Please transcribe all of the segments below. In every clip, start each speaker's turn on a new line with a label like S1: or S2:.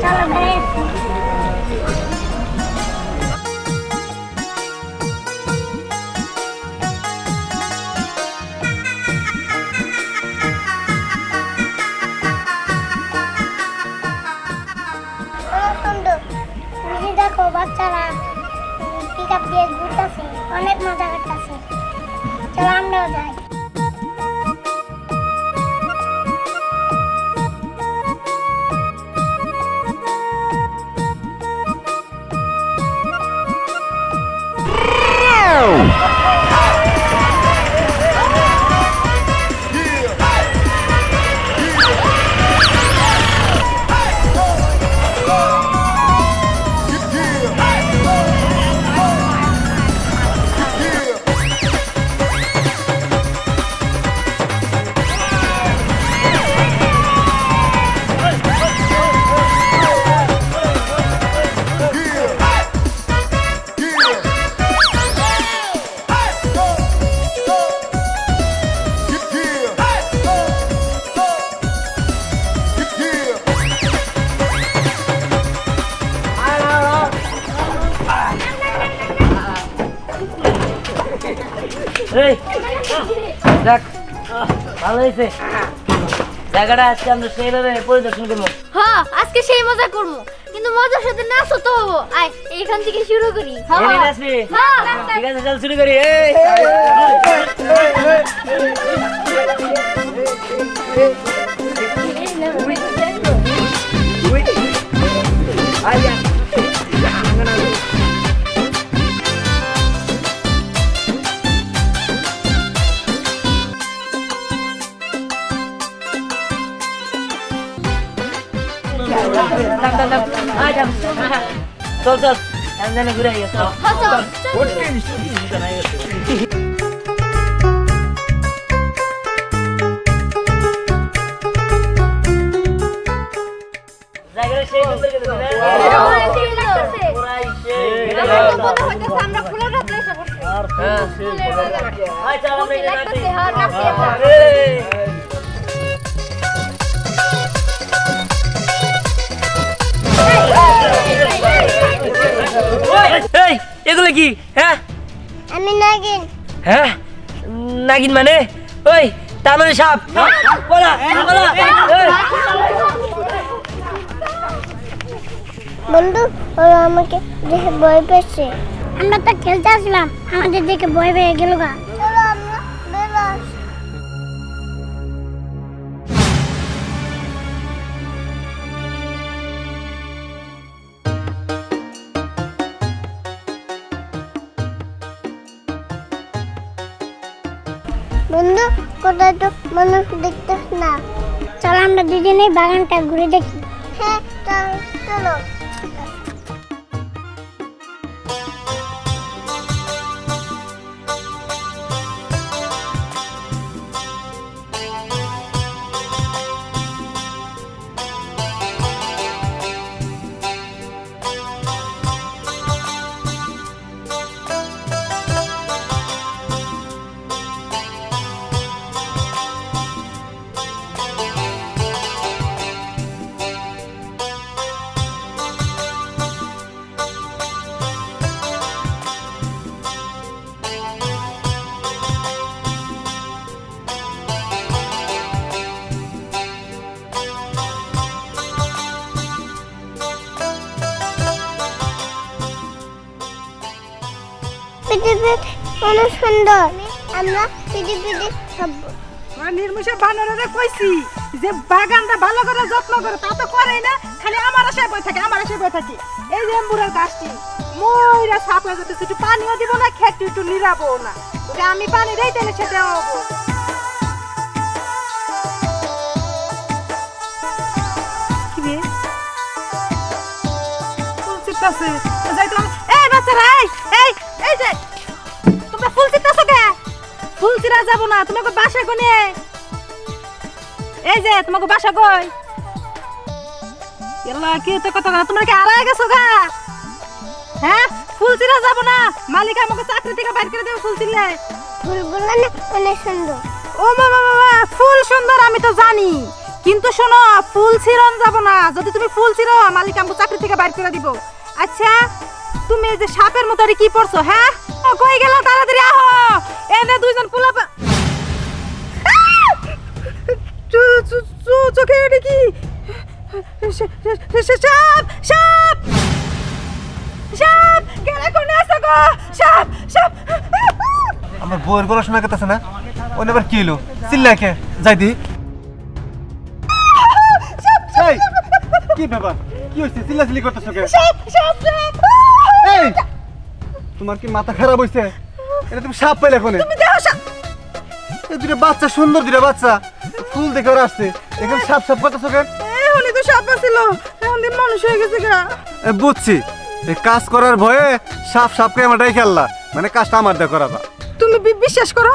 S1: चलो भाई দেখো বাচ্চারা পিকআপ দিয়ে ঘুরতেছে অনেক মজা করতেছে চলো আমরাও যাই
S2: ভালো হয়েছে জায়গাটা আজকে আমরা সেইভাবে পরিদর্শন করবো।
S1: হ্যাঁ আজকে সেই মজা করবো কিন্তু মজার সাথে নাচও তো হবো। আয় এখান থেকে শুরু করি।
S2: ঠিক আছে চল শুরু করি। চল চল জানে ঘুরে গেছে এগুলো কি? হ্যাঁ
S1: আমি নাগিন।
S2: হ্যাঁ নাগিন মানে ওই তার মানে সাপ।
S1: বন্ধু ওরা আমাকে দেখে ভয় পেয়েছে। আমরা তো খেলতে আসলাম আমাদের দেখে ভয় পেয়ে গেল গা। চলো আমরা বের আসি। বন্ধু কোথায় তো মানুষ দেখতে না। চলো আমরা দুজনেই বাগানটা ঘুরে দেখি। হ্যাঁ চলো। অনেক সুন্দর আমরা পৃথিবীতে থাকবো।
S3: নির্মুষে বানরেরা কইছি যে বাগানটা ভালো করে যত্ন করে তা তো করেই না, খালি আমার আশায় বই থাকে এই যে এম্বুরের গাছটি ময়রা সাপ হয়ে যেতেছে, একটু পানিও দিব না, খেতে একটু নিরাবো না, যে আমি পানি দেই তাহলে সেটা হবো। কি রে ফুল চিপতাছে যাইতো। এই বাচ্চারা এই যে তোমরা ফুল চিপতাছো কে? ফুল চিরা যাব না, তোমাকে বাসা কোনে? এই যে তোমাকে বাসা কই? এলা কি তো কথা না, তোমরা কি আড়াই গেছো গা? হ্যাঁ ফুল চিরা যাব না, মালিক আমাকে চাকরি থেকে বাইর করে দেবে ফুল ছিলে
S1: ফুলগুলো না অনেক সুন্দর।
S3: ও মামা ফুল সুন্দর আমি তো জানি, কিন্তু শোনো ফুল ছিড়ন যাব না। যদি তুমি ফুল ছিড়ো মালিক আমাকে চাকরি থেকে বাইর করে দিব। আচ্ছা তুমি এই যে সাপের মতো কি পড়ছো? হ্যাঁ কই গেল? তাড়াতাড়ি আহো, এনে দুইজন পোলা চোখে এটা কি? সাপ সাপ সাপ কেন কোনে আসো গো? সাপ সাপ
S4: আমার বউয়ের গলা শোনা গেছে না? ওই আবার কি হলো? চিল্লা কে? যাই দি। এই কি ব্যাপার? কি হইছে? চিল্লাচিল্লি করতেছো কে?
S3: সাপ সাপ সাপ
S4: এই তোমার কি মাথা খারাপ হইছে? এটা তুমি সাপ পাইলে কোনে?
S3: তুমি দেখো সাপ।
S4: এই দুটো বাচ্চা, সুন্দর দুটো বাচ্চা, ফুল দেখে ওরা আসছে, এখানে সাপ সাপ করতেছো কে?
S3: এখনই তো সাপ ছিল, এখন দিন মানুষ হয়ে গেছে গা।
S4: বুঝছি, এই কাজ করার ভয়ে সাপ সাপকে আমারটাই খেললা, মানে কাজটা আমার দিয়ে করাবা।
S3: তুমি বিশ্বাস করো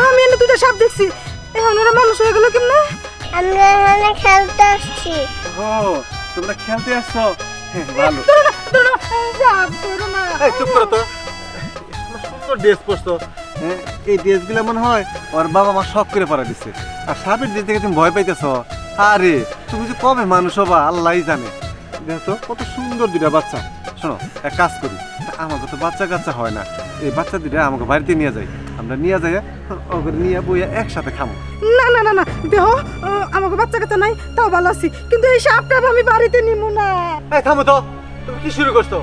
S3: আমি এনে দুটো সাপ দেখছি, এখন ওরা মানুষ হয়ে গেল কেমনে?
S1: আমরা এখানে খেলতে আসছি।
S4: ও তোমরা খেলতে আসছো? ভালো।
S3: সাপ ধরো না।
S4: এই চুপ করো তো, সুন্দর ড্রেস পরছো, এই ড্রেসগুলো মনে হয় ওর বাবা মা শখ করে পরা দিচ্ছে, আর সাপের ড্রেস দেখে তুমি ভয় পাইতেছো? আরে তুমি যে কবে মানুষ হবা আল্লাহই জানে। দেখো তো কত সুন্দর দুটা বাচ্চা। শোনো এক কাজ করি, আমাকে তো বাচ্চা কাচ্চা হয় না, এই বাচ্চা দুটা আমাকে বাড়িতে নিয়ে যাই, আমরা নিয়ে যাই ওকে নিয়ে বইয়া একসাথে খামো।
S3: না না না না দেখো আমাকে বাচ্চা কাচ্চা নাই তাও ভালো আছি, কিন্তু এই সাপটা আমি বাড়িতে নিব না।
S4: এই থামো তো, তুমি কি শুরু করছো?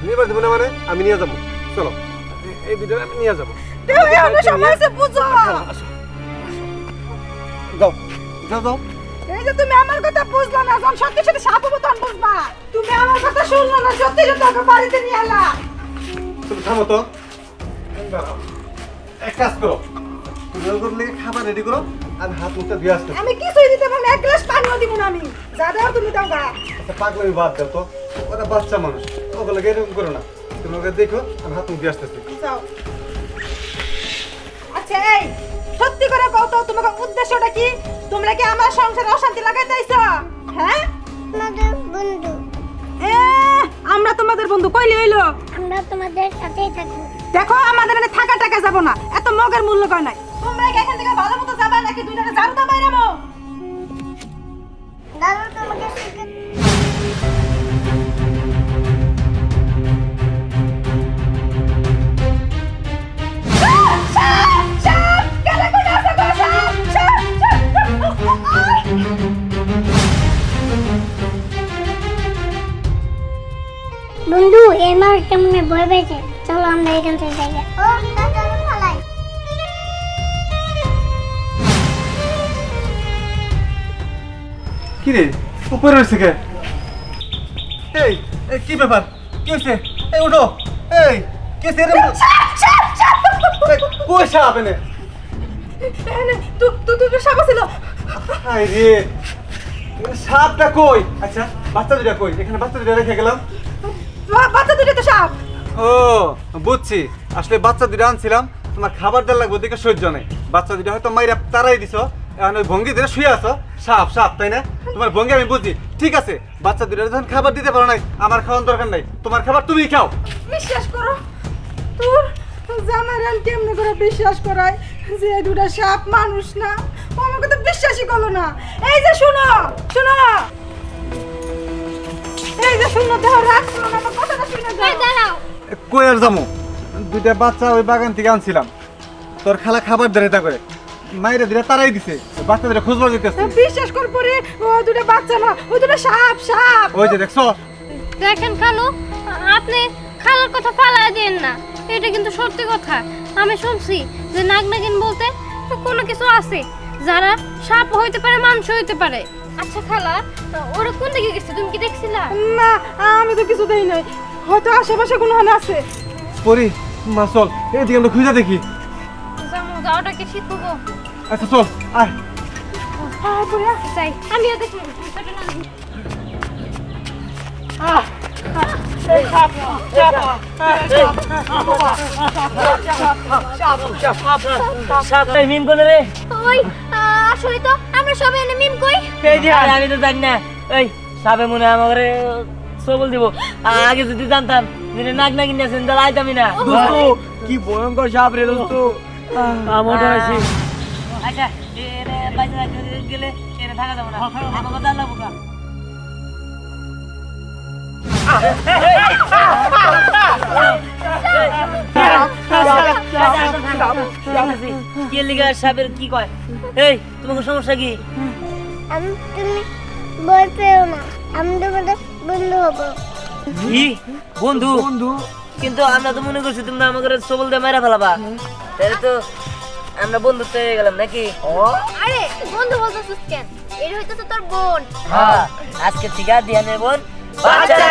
S4: নিয়ে দেবো না মানে? আমি নিয়ে যাবো, চলো এই দুটো আমি নিয়ে যাবো।
S3: দেখো এখন সময় আছে বুঝো।
S4: যাও যাও যাও।
S3: এই যে তুমি আমার কথা বুঝলা না, যখন সত্যি সত্যি সাপ হবো তখন বুঝবা। তুমি আমার কথা শুনলো না, সত্যি সত্যি ওকে বাড়িতে নিয়ে এলা।
S4: তুমি থামো তো, এক কাজ করো, তুমি ওগুলো লেগে খাবার রেডি করো, আমি হাত মুখটা ধুয়ে আসতে।
S3: আমি কিছুই দিতে পারবো না, এক গ্লাস পানিও দিব না আমি। যা দাও তুমি দাও গা।
S4: আচ্ছা পাগলামি বাদ দাও তো, ওরা বাচ্চা মানুষ, ওগুলো এরকম করো না। তুমি ওকে দেখো, আমি হাত মুখ ধুয়ে আসতেছি।
S3: যাও। আচ্ছা এই সত্যি করে কও তো তোমার উদ্দেশ্যটা কি? তোমরা কি আমার সংসারে অশান্তি লাগাইতে আইছো? হ্যাঁ
S1: আমাদের বন্ধু,
S3: আমরা তোমাদের বন্ধু কইলি হইলো?
S1: আমরা তোমাদের সাথেই থাকবো।
S3: দেখো আমাদের এখানে থাকা টাকা যাব না, এত মগের মূল্য কয় নাই। তোমরা কি এখান থেকে ভালো মতো যাবা নাকি দুইজনে জানতা বাইরামো?
S1: দাদা তোমাকে শিখে বন্ধু এই মানুষ কেমন ভয় পেয়েছে, চলো আমরা এখান থেকে যাই। ও দাদা পালাই।
S4: কি রে উপরে রয়েছে কে? এই এই কি ব্যাপার? কি হয়েছে? এই উঠো, এই কি হয়েছে? কই সাপ এনে?
S3: তুই সাপ ছিল।
S4: আই রে সাপটা কই? আচ্ছা বাচ্চা দুটা কই? এখানে বাচ্চা দুটা রেখে গেলাম।
S3: বাচ্চা দুটো তো সাপ।
S4: ও বুঝছি, আসলে বাচ্চা দুটা আনছিলাম, তোমার খাবার দেওয়ার লাগবে দেখে সহ্য নেই। বাচ্চা দুটা হয়তো মাইরা তারাই দিছো, এখন ওই ভঙ্গি ধরে শুয়ে আছো। সাপ সাপ তাই না? তোমার ভঙ্গি আমি বুঝি, ঠিক আছে। বাচ্চা দুটা যখন খাবার দিতে পারো নাই, আমার খাওয়ার দরকার নাই, তোমার খাবার তুমি খাও।
S3: বিশ্বাস করো তোর জামাইরান কেমনে করে বিশ্বাস করায় যে দুটা সাপ মানুষ না? ও আমাকে তো বিশ্বাসই করলো না। এই যে শুনো শুনো, এই যে শুনো, দেখো রাগ করো না, আমার কথাটা শুনে যাও।
S1: দাঁড়াও,
S4: কই আর যাবো? দুইটা বাচ্চা ওই বাগান থেকে আনছিলাম, তোর খালা খাবার দেয় তা করে মাইরে দিলে তারাই দিছে, বাচ্চা দুটা খুঁজবার দিতেছে।
S3: বিশ্বাস কর পরে ও দুটো বাচ্চা না, ও দুটো সাপ সাপ।
S4: ওই যে দেখছো?
S5: দেখেন খালু, আপনি খালার কথা ফালায় দেন না, এটা কিন্তু সত্যি কথা। আমি শুনছি যে নাগ নাগিন বলতে কোনো কিছু আছে, যারা সাপ হইতে পারে, মানুষ হইতে পারে। আচ্ছা খালা, ওরা কোন দিকে গেছে তুমি কি দেখছিলা?
S3: না আমি তো কিছু দেই নাই, হয়তো আশেপাশে কোনো হানা আছে।
S4: পরি মা চল এদিকে আমরা খুঁজে দেখি।
S5: যাওয়াটা কি ঠিক হবো?
S4: আচ্ছা চল আয়।
S5: যাই, আমিও দেখি।
S2: সাপটাই মিম কোনে রে?
S5: ওই আসলে তো আমরা সবাই এনে মিম কই।
S2: আমি তো জানি না। এই সাপে মনে হয় আমাকে সবল দিব। আগে যদি জানতাম যে নাক নাকি নিয়েছেন তাহলে আইতামই না।
S6: দোস্ত কি ভয়ঙ্কর সাপ রে দোস্ত, আমার ডরাইছি।
S2: আচ্ছা এনে বাইরে গেলে এনে থাকা যাবে না, বাবা জানলা বোকা। কি লিগা সাপের কি কয়? এই তোমার সমস্যা কি?
S1: তুমি ভয় পেও না, আমি তোমাদের বন্ধু হবো।
S2: কি বন্ধু? বন্ধু কিন্তু আমরা তো মনে করছি তোমরা আমাকে সবল দিয়ে মেরা ফেলাবা, তাহলে তো আমরা বন্ধুত্ব হয়ে গেলাম নাকি?
S5: আরে বন্ধু বলতেছিস কেন? এর হইতো তো তোর বোন।
S2: হ্যাঁ আজকে থেকে দিহানের বোন বাচ্চা